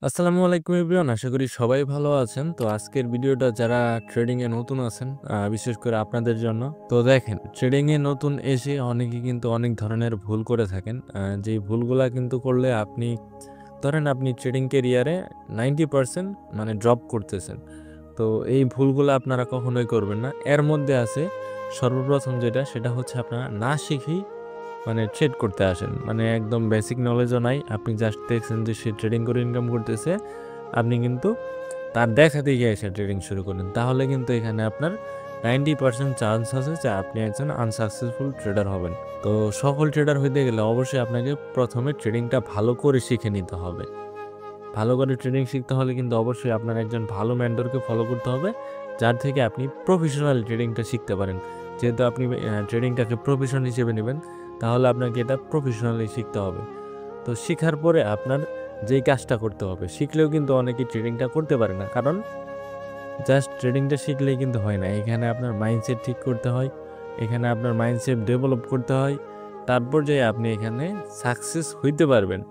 আসসালামু আলাইকুম এভরিওয়ান, আশা করি সবাই ভালো আছেন। তো আজকের ভিডিওটা যারা ট্রেডিং এ নতুন আছেন, বিশেষ করে আপনাদের জন্য। তো দেখেন, ট্রেডিং এ নতুন এসে অনেকে কিন্তু অনেক ধরনের ভুল করে থাকেন। যেই ভুলগুলা কিন্তু করলে আপনি ধরেন আপনি ট্রেডিং ক্যারিয়ারে 90% মানে ড্রপ করতেছেন। তো এই ভুলগুলো আপনারা কখনোই করবেন না। এর মধ্যে আছে সর্বপ্রথম যেটা, সেটা হচ্ছে আপনারা না শিখেই মানে ট্রেড করতে আসেন। মানে একদম বেসিক নলেজও নাই। আপনি জাস্ট দেখছেন যে সে ট্রেডিং করে ইনকাম করতেছে। আপনি কিন্তু তার দেখা দেখে এসে ট্রেডিং শুরু করেন। তাহলে কিন্তু এখানে আপনার 90% চান্স আছে যে আপনি একজন আনসাকসেসফুল ট্রেডার হবেন। তো সফল ট্রেডার হইতে গেলে অবশ্যই আপনাকে প্রথমে ট্রেডিংটা ভালো করে শিখে নিতে হবে। ভালো করে ট্রেডিং শিখতে হলে কিন্তু অবশ্যই আপনার একজন ভালো মেন্টরকে ফলো করতে হবে, যার থেকে আপনি প্রফেশনাল ট্রেডিংটা শিখতে পারেন। যেহেতু আপনি ট্রেডিংটাকে প্রফেশন হিসেবে নেবেন, তাহলে আপনাকে এটা প্রফেশনালি শিখতে হবে। তো শিখার পরে আপনার যেই কাজটা করতে হবে, শিখলেও কিন্তু অনেকেই ট্রেডিংটা করতে পারে না, কারণ জাস্ট ট্রেডিংটা শিখলেই কিন্তু হয় না। এখানে আপনার মাইন্ডসেট ঠিক করতে হয়, এখানে আপনার মাইন্ডসেট ডেভেলপ করতে হয়, তারপর যে আপনি এখানে সাকসেস হইতে পারবেন।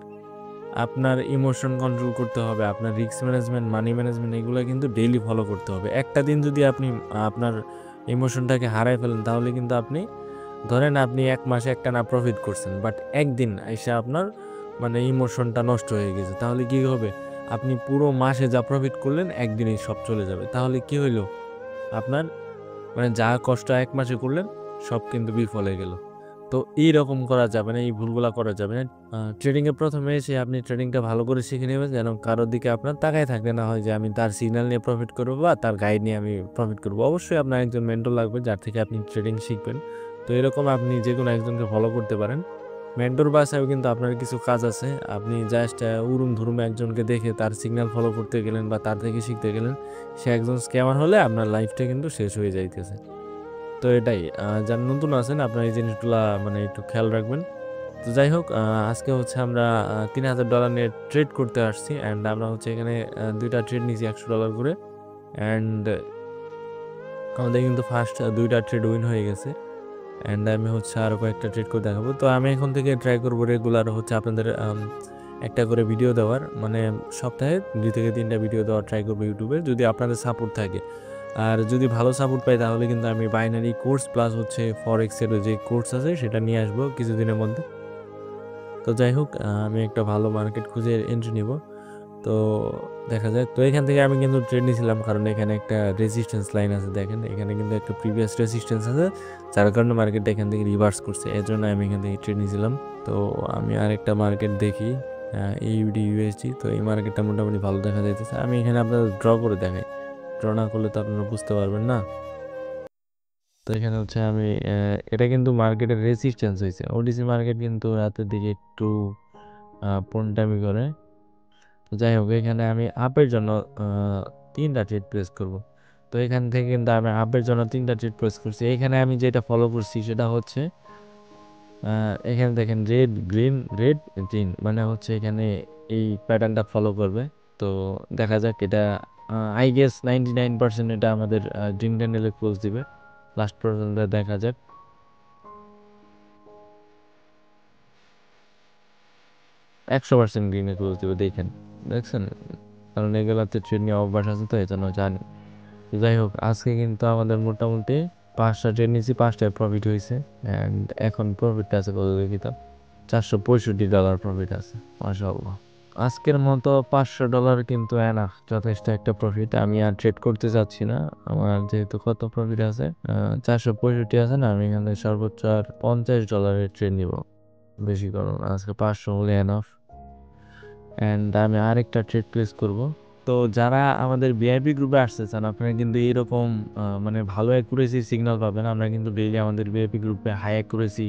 আপনার ইমোশন কন্ট্রোল করতে হবে, আপনার রিস্ক ম্যানেজমেন্ট, মানি ম্যানেজমেন্ট, এগুলো কিন্তু ডেইলি ফলো করতে হবে। একটা দিন যদি আপনি আপনার ইমোশনটাকে হারায় ফেলেন, তাহলে কিন্তু আপনি ধরেন আপনি ১ মাসে একটানা প্রফিট করছেন, বাট একদিন এসে আপনার মানে ইমোশনটা নষ্ট হয়ে গেছে। তাহলে কি হবে? আপনি পুরো মাসে যা প্রফিট করলেন, একদিনেই সব চলে যাবে। তাহলে কি হইলো? আপনার মানে যা কষ্ট ১ মাসে করলেন, সব কিন্তু বিফল হয়ে গেল। তো এইরকম করা যাবে না, এই ভুলগুলা করা যাবে না। ট্রেডিংয়ে ১ম এ এসে আপনি ট্রেডিংটা ভালো করে শিখে নেবেন, যেন কারো দিকে আপনার তাকায় থাকতে না হয় যে আমি তার সিগন্যাল নিয়ে প্রফিট করবো বা তার গাইড নিয়ে আমি প্রফিট করবো। অবশ্যই আপনার একজন মেন্টর লাগবে, যার থেকে আপনি ট্রেডিং শিখবেন। তো এরকম আপনি যেকোনো একজনকে ফলো করতে পারেন। মেন্টর বাছাইও কিন্তু আপনার কিছু কাজ আছে। আপনি জাস্ট উড়ুম-ধুরুম একজনকে দেখে তার সিগন্যাল ফলো করতে গেলেন বা তার থেকে শিখতে গেলেন, সে একজন স্ক্যামার হলে আপনার লাইফটা কিন্তু শেষ হয়ে যাইতেছে। তো এটাই, যারা নতুন আছেন আপনারা এই জিনিসগুলা মানে একটু খেয়াল রাখবেন। তো যাই হোক, আজকে হচ্ছে আমরা $৩,০০০ নিয়ে ট্রেড করতে আসছি, অ্যান্ড আমরা হচ্ছে এখানে ২ টা ট্রেড নিয়েছি $১০০ করে। অ্যান্ড আমাদের কিন্তু ফার্স্ট ২ টা ট্রেড উইন হয়ে গেছে। অ্যান্ড আমি হচ্ছে আরও কয়েকটা ট্রেড করে দেখাবো। তো আমি এখন থেকে ট্রাই করবো রেগুলার হচ্ছে আপনাদের একটা করে ভিডিও দেওয়ার, মানে সপ্তাহে ২ থেকে ৩ টা ভিডিও দেওয়ার ট্রাই করবো ইউটিউবে, যদি আপনাদের সাপোর্ট থাকে। আর যদি ভালো সাপোর্ট পাই, তাহলে কিন্তু আমি বাইনারি কোর্স প্লাস হচ্ছে ফরেক্সেরও যে কোর্স আছে সেটা নিয়ে আসবো কিছুদিনের মধ্যে। তো যাই হোক, আমি একটা ভালো মার্কেট খুঁজে এন্ট্রি নিব। তো দেখা যাক। তো এখান থেকে আমি কিন্তু ট্রেড নিয়েছিলাম, কারণ এখানে একটা রেজিস্ট্যান্স লাইন আছে। দেখেন এখানে কিন্তু একটা প্রিভিয়াস রেজিস্ট্যান্স আছে, যার কারণে মার্কেটটা এখান থেকে রিভার্স করছে। এর জন্য আমি এখান থেকে ট্রেড নিয়েছিলাম। তো আমি আরেকটা মার্কেট দেখি, ইউডি ইউএসডি। তো এই মার্কেটটা মোটামুটি ভালো দেখা যাইতেছে। আমি এখানে আপনাদের ড্র করে দেখাই, ড্র না করলে তো আপনারা বুঝতে পারবেন না। তো এখানে হচ্ছে আমি এটা কিন্তু মার্কেটের রেজিস্ট্যান্স হয়েছে। ওডিসি মার্কেট কিন্তু রাতের দিকে একটু পন্টামি করে। তো যাই হোক, এখানে আমি আপের জন্য ৩টা ট্রেড প্লেস করব। তো এখান থেকে কিন্তু আমি আপের জন্য 3টা ট্রেড প্লেস করছি। এখানে আমি যেটা ফলো করছি সেটা হচ্ছে এখানে দেখেন রেড গ্রিন রেড গ্রিন, মানে হচ্ছে এখানে এই প্যাটার্নটা ফলো করবে। তো দেখা যাক, এটা আই গেস 99% এটা আমাদের ড্রিম ক্যান্ডেলে ক্লোজ দিবে। লাস্ট পর্যন্ত দেখা যাক। 100% গ্রিনে ক্লোজ দিবে, দেখেন, দেখছেন? কারণ এগুলাতে ট্রেড নিয়ে অভ্যাস আছে, তো এই জন্য জানি। যাই হোক, আজকে কিন্তু আমাদের মোটামুটি 5টা ট্রেড নিয়েছি, 5টায় প্রফিট হয়েছে। অ্যান্ড এখন প্রফিটটা আছে কত দেখি তো, $465 প্রফিট আছে, মাশাআল্লাহ। আজকের মতো $500 কিন্তু এনাফ, যথেষ্ট একটা প্রফিট। আমি আর ট্রেড করতে চাচ্ছি না, আমার যেহেতু কত প্রফিট আছে, 465 আছে না, আমি এখানে সর্বোচ্চ আর $50 ট্রেড নিব। বেশি করুন, আজকে 500 হলে এনাফ। অ্যান্ড আমি আরেকটা ট্রেড প্লেস করব। তো যারা আমাদের ভিআইপি গ্রুপে আসতে চান, আপনারা কিন্তু এরকম মানে ভালো অ্যাকুরেসি সিগন্যাল পাবেন। আমরা কিন্তু ডেইলি আমাদের ভিআইপি গ্রুপে হাই অ্যাকুরেসি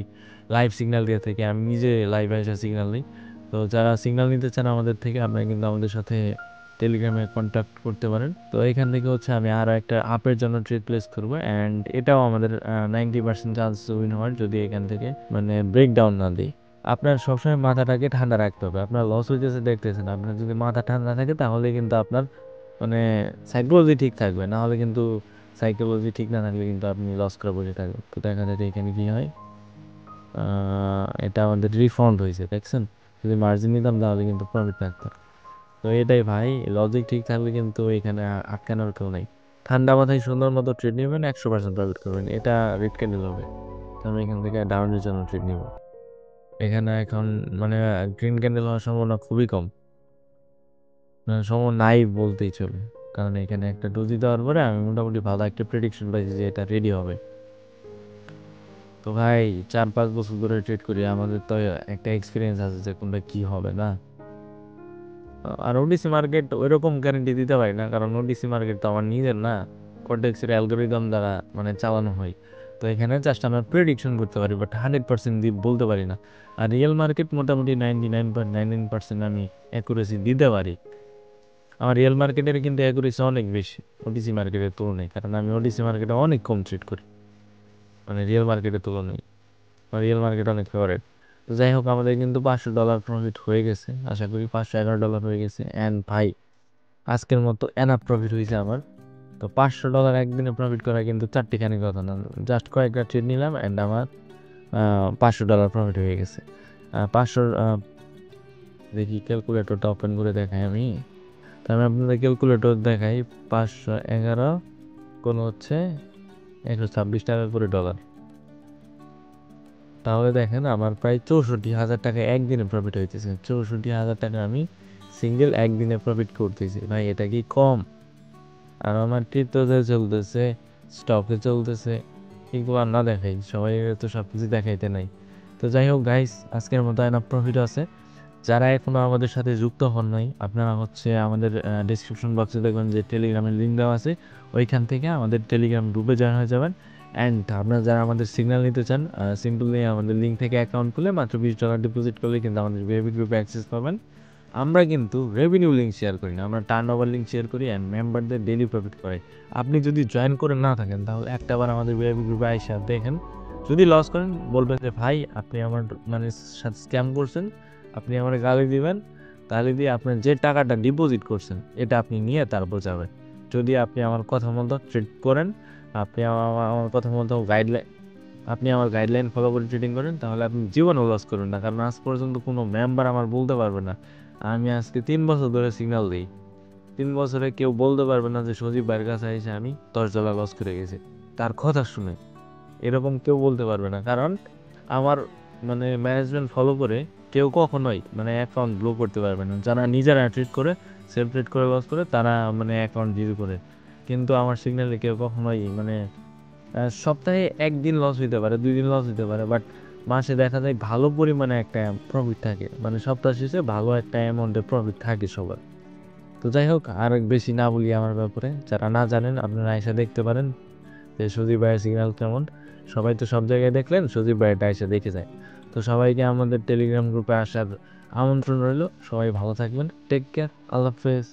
লাইভ সিগন্যাল দিয়ে থাকি। আমি নিজে লাইভে এসে সিগন্যাল নিই। তো যারা সিগন্যাল নিতে চান আমাদের থেকে, আপনারা কিন্তু আমাদের সাথে টেলিগ্রামে কন্ট্যাক্ট করতে পারেন। তো এখান থেকে হচ্ছে আমি আরও একটা আপের জন্য ট্রেড প্লেস করবো, অ্যান্ড এটাও আমাদের 90% চান্স উইন হওয়ার, যদি এখান থেকে মানে ব্রেকডাউন না দিই। আপনার সবসময় মাথাটাকে ঠান্ডা রাখতে হবে। আপনার লস হইতেছে দেখতেছেন, আপনার যদি মাথা ঠান্ডা থাকে, তাহলে কিন্তু আপনার মানে সাইকোলজি ঠিক থাকবে। না হলে কিন্তু সাইকোলজি ঠিক না থাকলে কিন্তু আপনি লস করে বসে থাকবেন। তো দেখা যায় যে এখানে কি হয়, এটা আমাদের রিফান্ড হয়েছে, দেখছেন? যদি মার্জিন নিতাম তাহলে কিন্তু প্রফিট থাকতো। তো এটাই ভাই, লজিক ঠিক থাকলে কিন্তু এখানে আটকানোর কেউ নেই। ঠান্ডা মাথায় সুন্দর মতো ট্রেড নেবেন, 100% প্রফিট করবেন। এটা রেড ক্যান্ডেল হবে, তো আমি এখান থেকে ডাউনের জন্য ট্রেড নিব। এখানে এখন মানে গ্রিন ক্যান্ডেল হওয়ার সম্ভাবনা খুবই কম, সম্ভাবনা নাই বলতেই চলে। কারণ এখানে একটা ডোজি দেওয়ার পরে আমি মোটামুটি ভালো একটা প্রেডিকশন পাইছি যে এটা রেডি হবে। তো ভাই 4-5 বছর ধরে ট্রেড করি, আমাদের তো একটা এক্সপিরিয়েন্স আছে যে কোনটা কি হবে না। আর ওডিসি মার্কেট ওইরকম গ্যারেন্টি দিতে পারি না, কারণ ওডিসি মার্কেট তো আমার নিজের না, কর্টেক্সের অ্যালগোরিদম দ্বারা মানে চালানো হয়। তো এখানে জাস্ট আমরা প্রেডিকশন করতে পারি, বাট 100% বলতে পারি না। আর রিয়েল মার্কেট মোটামুটি 99.99% আমি অ্যাকুরেসি দিতে পারি। আমার রিয়েল মার্কেটের কিন্তু অ্যাকুরেসি অনেক বেশি ওডিসি মার্কেটের তুলনায়, কারণ আমি ওডিসি মার্কেটে অনেক কম ট্রেড করি মানে রিয়েল মার্কেটের তুলনায়। রিয়েল মার্কেট অনেক ফেভারেট। তো যাই হোক, আমাদের কিন্তু $500 প্রফিট হয়ে গেছে, আশা করি $511 হয়ে গেছে। অ্যান্ড ভাই আজকের মতো এনাফ প্রফিট হয়েছে আমার। তো $500 একদিনে প্রফিট করা কিন্তু চারটিখানি কথা না, জাস্ট কয়েকটা ট্রেড নিলাম অ্যান্ড আমার $500 প্রফিট হয়ে গেছে। 500 দেখি ক্যালকুলেটরটা ওপেন করে দেখাই আমি। তো আমি আপনাদের ক্যালকুলেটর দেখাই। 511 কোন হচ্ছে 126 টাকা করে ডলার। তাহলে দেখেন আমার প্রায় 64,000 টাকা একদিনে প্রফিট হইতেছে। 64,000 টাকা আমি সিঙ্গেল একদিনে প্রফিট করতেছি ভাই, এটা কি কম? আর আমার ক্রিপ্টোতে চলতেছে, স্টকে চলতেছে, এগুলো আর না দেখাই, সবাই তো সব কিছু দেখাইতে নাই। তো যাই হোক গাইস, আজকের মতো এনাফ প্রফিট আছে। যারা এখনও আমাদের সাথে যুক্ত হন নাই, আপনারা হচ্ছে আমাদের ডিসক্রিপশন বক্সে দেখবেন যে টেলিগ্রামের লিঙ্ক দেওয়া আছে, ওইখান থেকে আমাদের টেলিগ্রাম গ্রুপে জয়েন হয়ে যাবেন। অ্যান্ড আপনারা যারা আমাদের সিগন্যাল নিতে চান, সিম্পলি আমাদের লিঙ্ক থেকে অ্যাকাউন্ট খুলে মাত্র $20 ডিপোজিট করলে কিন্তু আমাদের ভিআইপি গ্রুপে অ্যাক্সেস পাবেন। আমরা কিন্তু রেভিনিউ লিঙ্ক শেয়ার করি না, আমরা টার্ন ওভার লিঙ্ক শেয়ার করি অ্যান্ড মেম্বারদের ডেইলি প্রফিট করাই। আপনি যদি জয়েন করে না থাকেন তাহলে একটাবার আমাদের ভিআইপি গ্রুপে আইসা দেখেন, যদি লস করেন বলবেন যে ভাই আপনি আমার মানে সাথে স্ক্যাম করছেন, আপনি আমার গালি দিবেন, তাহলে দিয়ে আপনার যে টাকাটা ডিপোজিট করছেন এটা আপনি নিয়ে তারপর যাবেন। যদি আপনি আমার কথা মতো ট্রেড করেন, আপনি আমার কথা মতো আমার গাইডলাইন ফলো করে ট্রেডিং করেন, তাহলে আপনি জীবনও লস করবেন না। কারণ আজ পর্যন্ত কোনো মেম্বার আমার বলতে পারবে না, আমি আজকে 3 বছর ধরে সিগন্যাল দিই, 3 বছরে কেউ বলতে পারবে না যে সজীব ভাইয়ের কাছে এসে আমি $10 লস করে গেছি তার কথা শুনে। এরকম কেউ বলতে পারবে না, কারণ আমার মানে ম্যানেজমেন্ট ফলো করে কেউ কখনোই মানে অ্যাকাউন্ট ব্লক করতে পারবে না। যারা নিজেরা ট্রেড করে, সেলফ ট্রেড করে লস করে, তারা মানে অ্যাকাউন্ট জিরো করে। কিন্তু আমার সিগন্যালে কেউ কখনোই মানে সপ্তাহে একদিন লস হইতে পারে, 2 দিন লস হইতে পারে, বাট মাসে দেখা যায় ভালো পরিমাণে একটা প্রফিট থাকে, মানে সপ্তাহ শেষে ভালো একটা অ্যামাউন্টের প্রফিট থাকে সবার। তো যাই হোক, আর বেশি না বলি আমার ব্যাপারে, যারা না জানেন আপনারা এসে দেখতে পারেন যে সজীব ভাইয়ের সিগন্যাল কেমন। সবাই তো সব জায়গায় দেখলেন, সজীব ভাইয়েরটা এসে দেখে যায়। তো সবাইকে আমাদের টেলিগ্রাম গ্রুপে আসার আমন্ত্রণ রইল। সবাই ভালো থাকবেন, টেক কেয়ার, আল্লাহ হাফেজ।